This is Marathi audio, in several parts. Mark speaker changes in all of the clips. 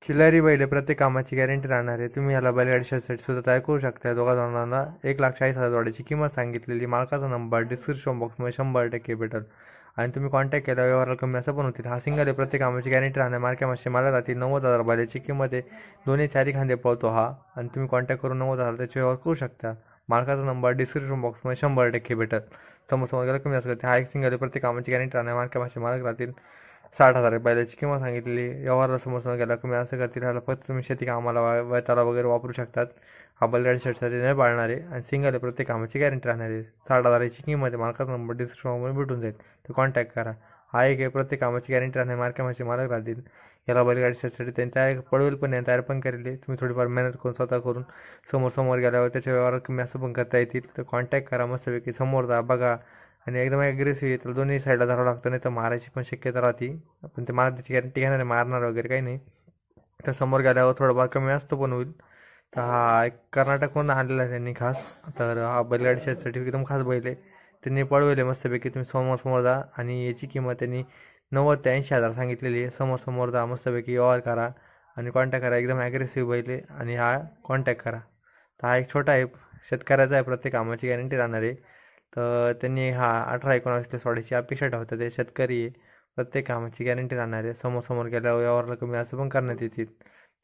Speaker 1: खिलारी बैल प्रत्येक कामाची गॅरंटी राहणार आहे. तुम्ही याला बैलगाडी शर्यतीसाठी सुद्धा तयार करू शकता. दोघा जणांना 1,40,000 जोड्याची किंमत सांगितलेली. मालकाचा नंबर डिस्क्रिप्शन बॉक्समध्ये 100% भेटेल आणि तुम्ही कॉन्टॅक्ट केल्यावर व्यवहाराला कमी असं पण होतील. हा सिंगल आहे, प्रत्येक कामाची गॅरंटी राहणार. मार्क्यामाशी मला राहतील. 90,000 बैलाची किंमत आहे. दोन्ही चारी खांदे पळतो हा आणि तुम्ही कॉन्टॅक्ट करून 90,000 त्याचे व्यवहार करू शकता. मालकाचा नंबर डिस्क्रिप्शन बॉक्समध्ये 100% भेटेल. समोर गेला कमी असं हा एक सिंगल आहे, प्रत्येक कामाची गॅरंटी राहणार. मार्क्यामाशी मालक राहतील. 60,000 बैलाची किंमत सांगितली. व्यवहाराला समोर गेला कमी असं करतील. ह्याला फक्त तुम्ही शेती कामाला वैताला वगैरे वापरू शकतात. हा बैलगाडी शर्यतीसाठी नाही पाळणार आहे आणि सिंगल आहे, प्रत्येक कामाची गॅरंटी राहणार आहे. 60,000ची किंमत आहे. मालकाचा नंबर डिस्क्रिप्शनमध्ये भेटून जाईल, तर कॉन्टॅक्ट करा. हा एक आहे, प्रत्येक कामाची गॅरंटी राहणार. मार्क्यामाशी मालक राहतील. याला बैलगाडी शर्यतीसाठी त्यांनी तयार पळवेल पण आहे, तयार पण करेल. तुम्ही थोडीफार मेहनत करून स्वतः करून समोर गेल्यावर त्याच्या व्यवहारात कमी असं पण करता येतील. तर कॉन्टॅक्ट करा. मस्तपैकी समोर जा, बघा आणि एकदम ॲग्रेसिव्ह आहे, तर दोन्ही साईडला धरावं लागतं, नाही तर मारायची पण शक्यता राहते. पण ते त्याची गॅरंटी घेणार आहे, मारणार वगैरे काही नाही. तर समोर गेल्यावर थोडंफार कमी असतं पण होईल. तर हा एक कर्नाटकवरून आणलेला आहे त्यांनी खास. तर हा बैलगाडी शर्यतीसाठी एकदम खास बैल आहे. त्यांनी पळवले मस्तपैकी. तुम्ही समोर जा आणि याची किंमत त्यांनी 90,000 ते 80,000 सांगितलेली आहे. समोर जा, मस्तपैकी व्यवहार करा आणि कॉन्टॅक्ट करा. एकदम ॲग्रेसिव्ह बैल आहे आणि हा कॉन्टॅक्ट करा. तर हा एक छोटा आहे, शेतकऱ्याचा आहे, प्रत्येक कामाची गॅरंटी राहणार आहे. तर त्यांनी हा 18-19 सोडायची अपेक्षा ठेवतात. ते शेतकरी आहे, प्रत्येक कामाची गॅरंटी राहणार आहे. समोर गेल्यावर व्यवहारला कमी असं पण करण्यात येतील.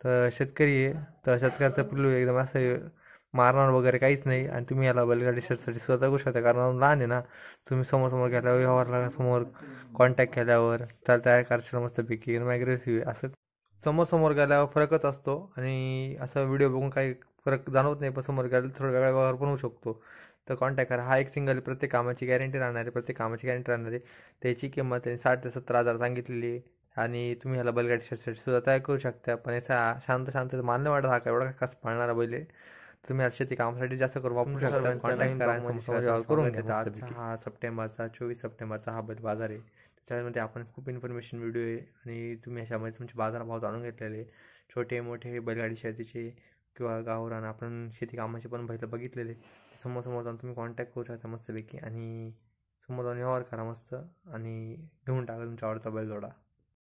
Speaker 1: तर शेतकरी आहे, तर शेतकऱ्याचं पिल्लू एकदम असं मारणार वगैरे काहीच नाही आणि तुम्ही याला बैलगाडी शर्यतीसाठी सुद्धा करू शकता, कारण लहान आहे ना. तुम्ही समोर गेल्यावर व्यवहारला समोर कॉन्टॅक्ट केल्यावर त्याला तयार करशील मस्तपैकी. एकदम ॲग्रेसिव्ह आहे. असं समोर गेल्यावर फरकच असतो आणि असं व्हिडिओ बघून काही फरक जाणवत नाही, पण समोर गेल्यावर थोडा वेगळा व्यवहार पण होऊ शकतो. तर कॉन्टॅक्ट करा. हा एक सिंगल प्रत्येक कामाची गॅरंटी राहणार आहे. प्रत्येक कामाची गॅरंटी राहणार आहे. त्याची किंमत त्यांनी 60,000 ते 70,000 सांगितलेली आहे आणि तुम्ही ह्याला बैलगाडी शर्यतीसाठी सुद्धा तयार करू शकता. पण याचा शांत मान नाही वाटत. हा का एवढा खास पाळणारा बैल आहे. तुम्ही आज शेती कामासाठी जास्त करून वापरू शकता. कॉन्टॅक्ट करा आणि समोर व्यवहार करून घ्या. आजचा हा 24 सप्टेंबरचा हा बैल बाजार आहे. त्याच्यामध्ये आपण खूप इन्फॉर्मेशन व्हिडिओ आहे आणि तुम्ही अशामध्ये तुमचे बाजारभाव जाणून घेतलेले. छोटे मोठे बैलगाडी शर्यतीचे किंवा गावरान आपण शेती कामाचे पण बैल बघितलेले. समोर जाऊन तुम्ही कॉन्टॅक्ट करू शकता मस्तपैकी आणि समोर जाऊन व्यवहार करा मस्त आणि घेऊन टाका तुमच्या आवडता बैलजोडा.